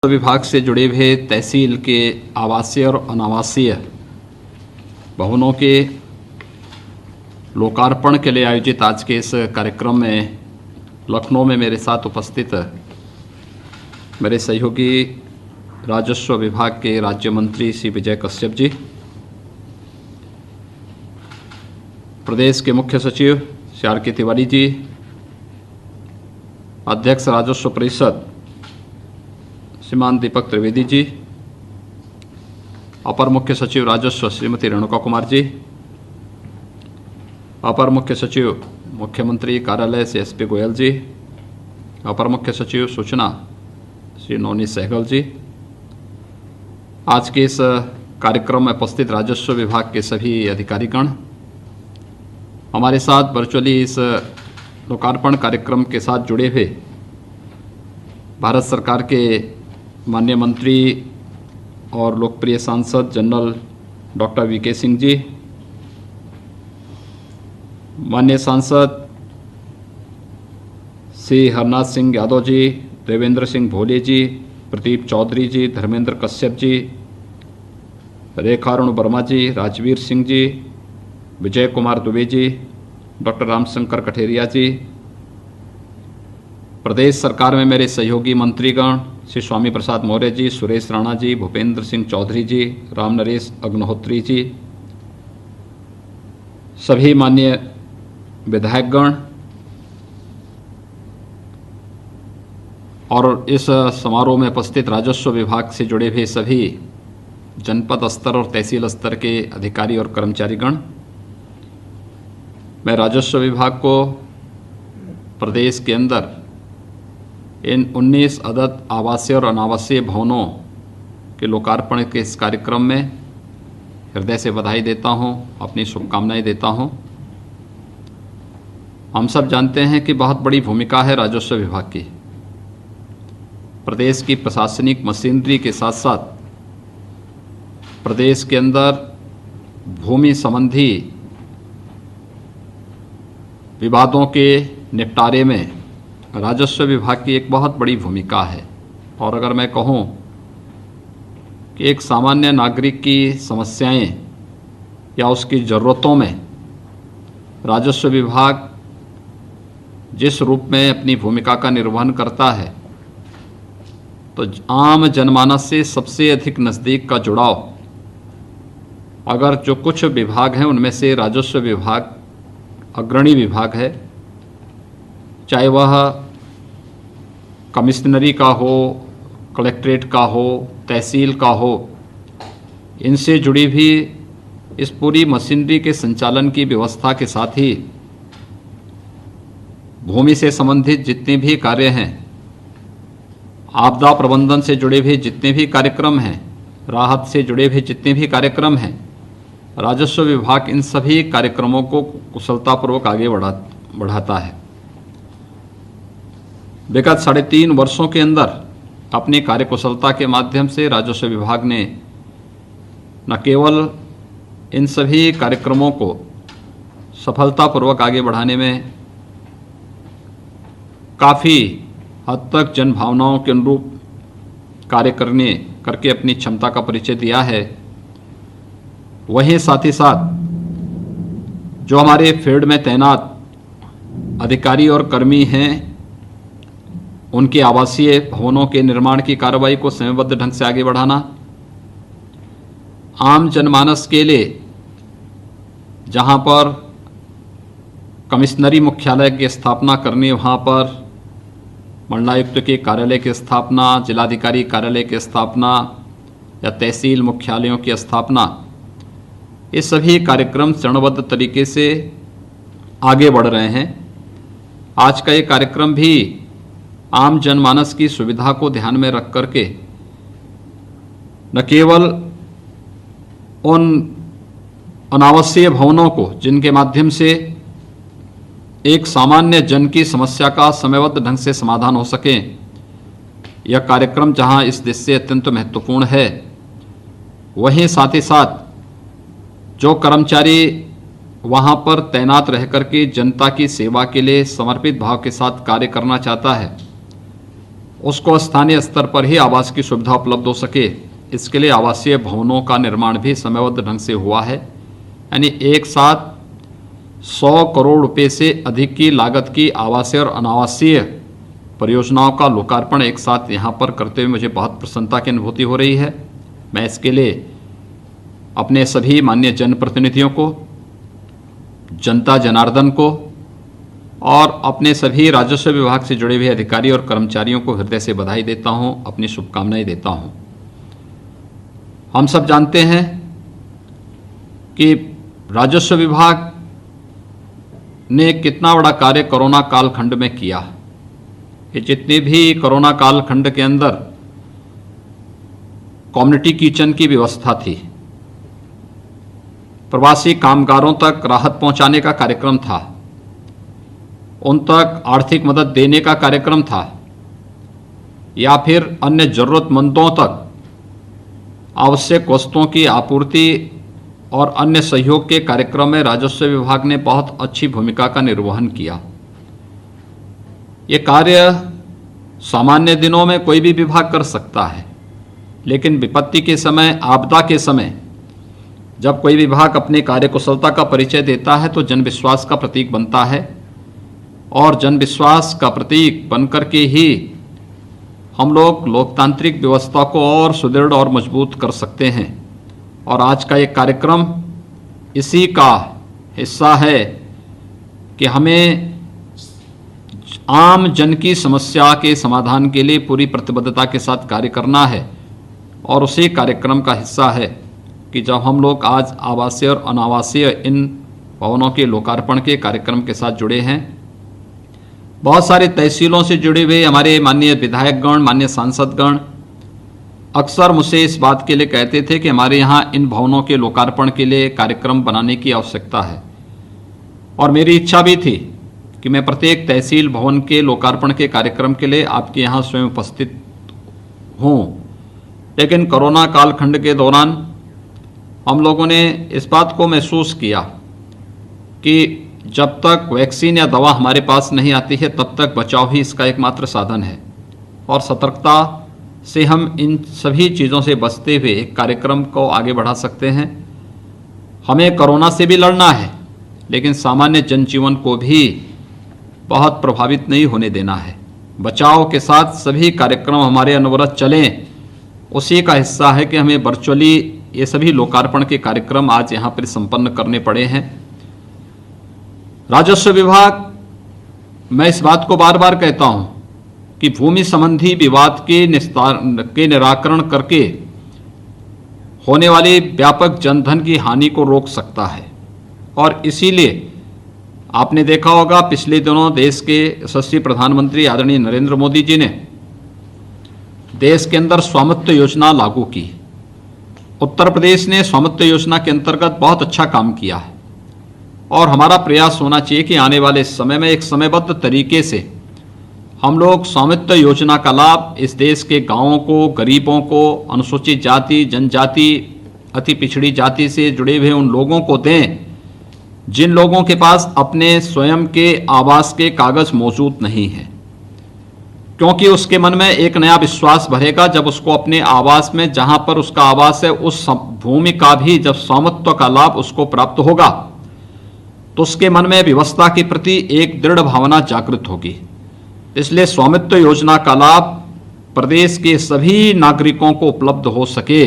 विभाग से जुड़े हुए तहसील के आवासीय और अनावासीय भवनों के लोकार्पण के लिए आयोजित आज के इस कार्यक्रम में लखनऊ में मेरे साथ उपस्थित मेरे सहयोगी राजस्व विभाग के राज्य मंत्री श्री विजय कश्यप जी, प्रदेश के मुख्य सचिव श्री आर के तिवारी जी, अध्यक्ष राजस्व परिषद श्रीमान दीपक त्रिवेदी जी, अपर मुख्य सचिव राजस्व श्रीमती रेणुका कुमार जी, अपर मुख्य सचिव मुख्यमंत्री कार्यालय से एसपी गोयल जी, अपर मुख्य सचिव सूचना श्री नवनीत सहगल जी, आज के इस कार्यक्रम में उपस्थित राजस्व विभाग के सभी अधिकारीगण, हमारे साथ वर्चुअली इस लोकार्पण कार्यक्रम के साथ जुड़े हुए भारत सरकार के माननीय मंत्री और लोकप्रिय सांसद general doctor VK Singh ji, माननीय सांसद श्री हरनाथ सिंह यादव जी, देवेंद्र सिंह भोले जी, प्रदीप चौधरी जी, धर्मेंद्र कश्यप जी, रेखारुण वर्मा जी, राजवीर सिंह जी, विजय कुमार दुबे जी, डॉक्टर रामशंकर कठेरिया जी, प्रदेश सरकार में मेरे सहयोगी मंत्रीगण श्री स्वामी प्रसाद मौर्य जी, सुरेश राणा जी, भूपेंद्र सिंह चौधरी जी, राम नरेश अग्निहोत्री जी, सभी माननीय विधायकगण और इस समारोह में उपस्थित राजस्व विभाग से जुड़े हुए सभी जनपद स्तर और तहसील स्तर के अधिकारी और कर्मचारीगण, मैं राजस्व विभाग को प्रदेश के अंदर इन 19 अदद आवासीय और अनावासीय भवनों के लोकार्पण के इस कार्यक्रम में हृदय से बधाई देता हूं, अपनी शुभकामनाएं देता हूं। हम सब जानते हैं कि बहुत बड़ी भूमिका है राजस्व विभाग की। प्रदेश की प्रशासनिक मशीनरी के साथ साथ प्रदेश के अंदर भूमि संबंधी विवादों के निपटारे में राजस्व विभाग की एक बहुत बड़ी भूमिका है। और अगर मैं कहूं कि एक सामान्य नागरिक की समस्याएं या उसकी ज़रूरतों में राजस्व विभाग जिस रूप में अपनी भूमिका का निर्वहन करता है, तो आम जनमानस से सबसे अधिक नज़दीक का जुड़ाव अगर जो कुछ विभाग हैं उनमें से राजस्व विभाग अग्रणी विभाग है, चाहे वह कमिश्नरी का हो, कलेक्ट्रेट का हो, तहसील का हो, इनसे जुड़ी भी इस पूरी मशीनरी के संचालन की व्यवस्था के साथ ही भूमि से संबंधित जितने भी कार्य हैं, आपदा प्रबंधन से जुड़े हुए जितने भी कार्यक्रम हैं, राहत से जुड़े हुए जितने भी कार्यक्रम हैं, राजस्व विभाग इन सभी कार्यक्रमों को कुशलतापूर्वक आगे बढ़ाता है। विगत 3.5 वर्षों के अंदर अपनी कार्यकुशलता के माध्यम से राजस्व विभाग ने न केवल इन सभी कार्यक्रमों को सफलतापूर्वक आगे बढ़ाने में काफ़ी हद तक जन भावनाओं के अनुरूप कार्य करके अपनी क्षमता का परिचय दिया है, वहीं साथ ही साथ जो हमारे फील्ड में तैनात अधिकारी और कर्मी हैं, उनके आवासीय भवनों के निर्माण की कार्रवाई को समयबद्ध ढंग से आगे बढ़ाना, आम जनमानस के लिए जहां पर कमिश्नरी मुख्यालय की स्थापना करनी, वहां पर मंडलायुक्त के कार्यालय की स्थापना, जिलाधिकारी कार्यालय की स्थापना या तहसील मुख्यालयों की स्थापना, ये सभी कार्यक्रम चरणबद्ध तरीके से आगे बढ़ रहे हैं। आज का ये कार्यक्रम भी आम जनमानस की सुविधा को ध्यान में रख करके न केवल उन अनावासीय भवनों को जिनके माध्यम से एक सामान्य जन की समस्या का समयबद्ध ढंग से समाधान हो सके, यह कार्यक्रम जहां इस दृष्टि से अत्यंत महत्वपूर्ण है, वहीं साथ ही साथ जो कर्मचारी वहां पर तैनात रह करके जनता की सेवा के लिए समर्पित भाव के साथ कार्य करना चाहता है, उसको स्थानीय स्तर पर ही आवास की सुविधा उपलब्ध हो सके, इसके लिए आवासीय भवनों का निर्माण भी समयबद्ध ढंग से हुआ है। यानी एक साथ 100 करोड़ रुपए से अधिक की लागत की आवासीय और अनावासीय परियोजनाओं का लोकार्पण एक साथ यहाँ पर करते हुए मुझे बहुत प्रसन्नता की अनुभूति हो रही है। मैं इसके लिए अपने सभी माननीय जनप्रतिनिधियों को, जनता जनार्दन को और अपने सभी राजस्व विभाग से जुड़े हुए अधिकारी और कर्मचारियों को हृदय से बधाई देता हूं, अपनी शुभकामनाएं देता हूं। हम सब जानते हैं कि राजस्व विभाग ने कितना बड़ा कार्य कोरोना कालखंड में किया कि जितने भी कोरोना कालखंड के अंदर कम्युनिटी किचन की व्यवस्था थी, प्रवासी कामगारों तक राहत पहुंचाने का कार्यक्रम था, उन तक आर्थिक मदद देने का कार्यक्रम था, या फिर अन्य जरूरतमंदों तक आवश्यक वस्तुओं की आपूर्ति और अन्य सहयोग के कार्यक्रम में राजस्व विभाग ने बहुत अच्छी भूमिका का निर्वहन किया। ये कार्य सामान्य दिनों में कोई भी विभाग कर सकता है, लेकिन विपत्ति के समय, आपदा के समय जब कोई विभाग अपने कार्यकुशलता का परिचय देता है तो जनविश्वास का प्रतीक बनता है, और जनविश्वास का प्रतीक बनकर के ही हम लोग लोकतांत्रिक व्यवस्था को और सुदृढ़ और मजबूत कर सकते हैं। और आज का ये कार्यक्रम इसी का हिस्सा है कि हमें आम जन की समस्या के समाधान के लिए पूरी प्रतिबद्धता के साथ कार्य करना है, और उसी कार्यक्रम का हिस्सा है कि जब हम लोग आज आवासीय और अनावासीय इन भवनों के लोकार्पण के कार्यक्रम के साथ जुड़े हैं। बहुत सारे तहसीलों से जुड़े हुए हमारे माननीय विधायकगण, माननीय सांसदगण अक्सर मुझसे इस बात के लिए कहते थे कि हमारे यहाँ इन भवनों के लोकार्पण के लिए कार्यक्रम बनाने की आवश्यकता है, और मेरी इच्छा भी थी कि मैं प्रत्येक तहसील भवन के लोकार्पण के कार्यक्रम के लिए आपके यहाँ स्वयं उपस्थित हूँ। लेकिन कोरोना कालखंड के दौरान हम लोगों ने इस बात को महसूस किया कि जब तक वैक्सीन या दवा हमारे पास नहीं आती है तब तक बचाव ही इसका एकमात्र साधन है, और सतर्कता से हम इन सभी चीज़ों से बचते हुए एक कार्यक्रम को आगे बढ़ा सकते हैं। हमें कोरोना से भी लड़ना है, लेकिन सामान्य जनजीवन को भी बहुत प्रभावित नहीं होने देना है। बचाव के साथ सभी कार्यक्रम हमारे अनवरत चलें, उसी का हिस्सा है कि हमें वर्चुअली ये सभी लोकार्पण के कार्यक्रम आज यहाँ पर संपन्न करने पड़े हैं। राजस्व विभाग, मैं इस बात को बार बार कहता हूं कि भूमि संबंधी विवाद के निराकरण करके होने वाली व्यापक जनधन की हानि को रोक सकता है, और इसीलिए आपने देखा होगा पिछले दिनों देश के यशस्वी प्रधानमंत्री आदरणीय नरेंद्र मोदी जी ने देश के अंदर स्वामित्व योजना लागू की। उत्तर प्रदेश ने स्वामित्व योजना के अंतर्गत बहुत अच्छा काम किया है, और हमारा प्रयास होना चाहिए कि आने वाले समय में एक समयबद्ध तरीके से हम लोग स्वामित्व योजना का लाभ इस देश के गांवों को, गरीबों को, अनुसूचित जाति, जनजाति, अति पिछड़ी जाति से जुड़े हुए उन लोगों को दें जिन लोगों के पास अपने स्वयं के आवास के कागज मौजूद नहीं है, क्योंकि उसके मन में एक नया विश्वास भरेगा जब उसको अपने आवास में, जहां पर उसका आवास है, उस भूमि का भी जब स्वामित्व का लाभ उसको प्राप्त होगा तो उसके मन में व्यवस्था के प्रति एक दृढ़ भावना जागृत होगी। इसलिए स्वामित्व योजना का लाभ प्रदेश के सभी नागरिकों को उपलब्ध हो सके,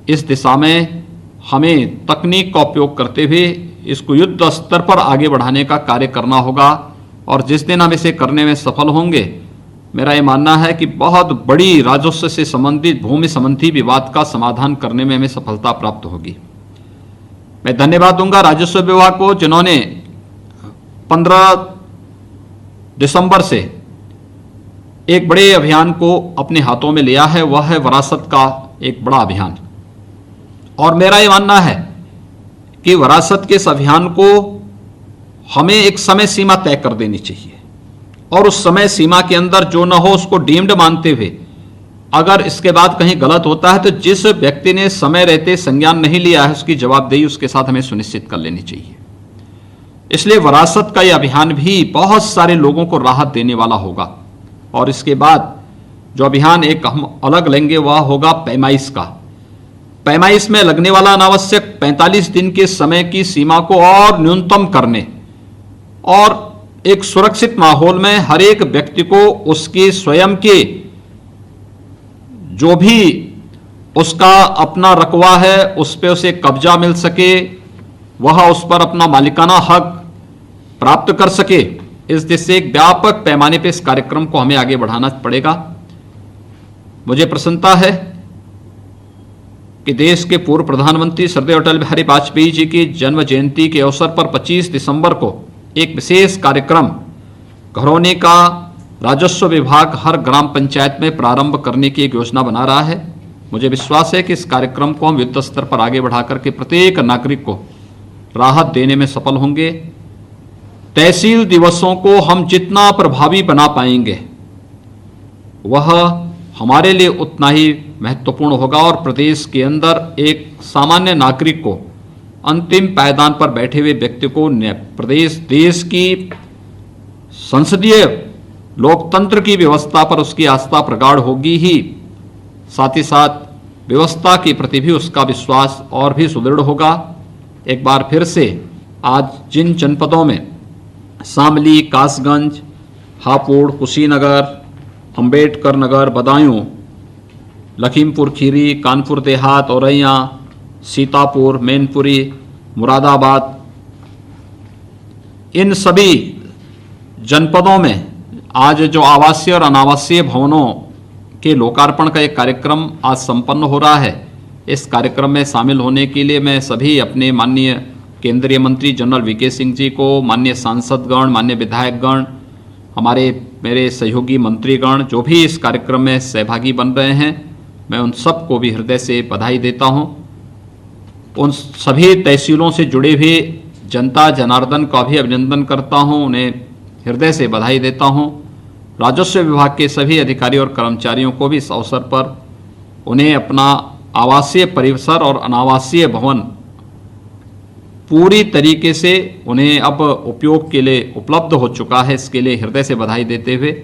इस दिशा में हमें तकनीक का उपयोग करते हुए इसको युद्ध स्तर पर आगे बढ़ाने का कार्य करना होगा। और जिस दिन हम इसे करने में सफल होंगे, मेरा ये मानना है कि बहुत बड़ी राजस्व से संबंधित भूमि संबंधी विवाद का समाधान करने में हमें सफलता प्राप्त होगी। मैं धन्यवाद दूंगा राजस्व विभाग को, जिन्होंने 15 दिसंबर से एक बड़े अभियान को अपने हाथों में लिया है, वह है विरासत का एक बड़ा अभियान। और मेरा ये मानना है कि विरासत के इस अभियान को हमें एक समय सीमा तय कर देनी चाहिए, और उस समय सीमा के अंदर जो न हो उसको डीम्ड मानते हुए अगर इसके बाद कहीं गलत होता है तो जिस व्यक्ति ने समय रहते संज्ञान नहीं लिया है उसकी जवाबदेही उसके साथ हमें सुनिश्चित कर लेनी चाहिए। इसलिए विरासत का यह अभियान भी बहुत सारे लोगों को राहत देने वाला होगा। और इसके बाद जो अभियान एक हम अलग लेंगे वह होगा पैमाइश का। पैमाइश में लगने वाला अनावश्यक 45 दिन के समय की सीमा को और न्यूनतम करने और एक सुरक्षित माहौल में हर एक व्यक्ति को उसके स्वयं के जो भी उसका अपना रकबा है उस पर उसे कब्जा मिल सके, वह उस पर अपना मालिकाना हक प्राप्त कर सके। इस दिशा से एक व्यापक पैमाने पर इस कार्यक्रम को हमें आगे बढ़ाना पड़ेगा। मुझे प्रसन्नता है कि देश के पूर्व प्रधानमंत्री श्रद्धेय अटल बिहारी वाजपेयी जी की जन्म जयंती के अवसर पर 25 दिसंबर को एक विशेष कार्यक्रम घरौनी का राजस्व विभाग हर ग्राम पंचायत में प्रारंभ करने की एक योजना बना रहा है। मुझे विश्वास है कि इस कार्यक्रम को हम युद्ध स्तर पर आगे बढ़ाकर के प्रत्येक नागरिक को राहत देने में सफल होंगे। तहसील दिवसों को हम जितना प्रभावी बना पाएंगे वह हमारे लिए उतना ही महत्वपूर्ण होगा और प्रदेश के अंदर एक सामान्य नागरिक को, अंतिम पायदान पर बैठे हुए व्यक्ति को प्रदेश देश की संसदीय लोकतंत्र की व्यवस्था पर उसकी आस्था प्रगाढ़ होगी ही, साथ ही साथ व्यवस्था के प्रति भी उसका विश्वास और भी सुदृढ़ होगा। एक बार फिर से आज जिन जनपदों में शामली, कासगंज, हापुड़, कुशीनगर, अंबेडकर नगर, बदायूं, लखीमपुर खीरी, कानपुर देहात, औरैया, सीतापुर, मैनपुरी, मुरादाबाद, इन सभी जनपदों में आज जो आवासीय और अनावासीय भवनों के लोकार्पण का एक कार्यक्रम आज संपन्न हो रहा है। इस कार्यक्रम में शामिल होने के लिए मैं सभी अपने माननीय केंद्रीय मंत्री जनरल वीके सिंह जी को, माननीय सांसदगण, माननीय विधायकगण, मेरे सहयोगी मंत्रीगण जो भी इस कार्यक्रम में सहभागी बन रहे हैं, मैं उन सबको भी हृदय से बधाई देता हूं। उन सभी तहसीलों से जुड़े हुए जनता जनार्दन का भी अभिनंदन करता हूं, उन्हें हृदय से बधाई देता हूं। राजस्व विभाग के सभी अधिकारी और कर्मचारियों को भी इस अवसर पर उन्हें अपना आवासीय परिसर और अनावासीय भवन पूरी तरीके से उन्हें अब उपयोग के लिए उपलब्ध हो चुका है, इसके लिए हृदय से बधाई देते हुए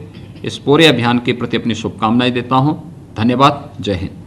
इस पूरे अभियान के प्रति अपनी शुभकामनाएं देता हूं। धन्यवाद। जय हिंद।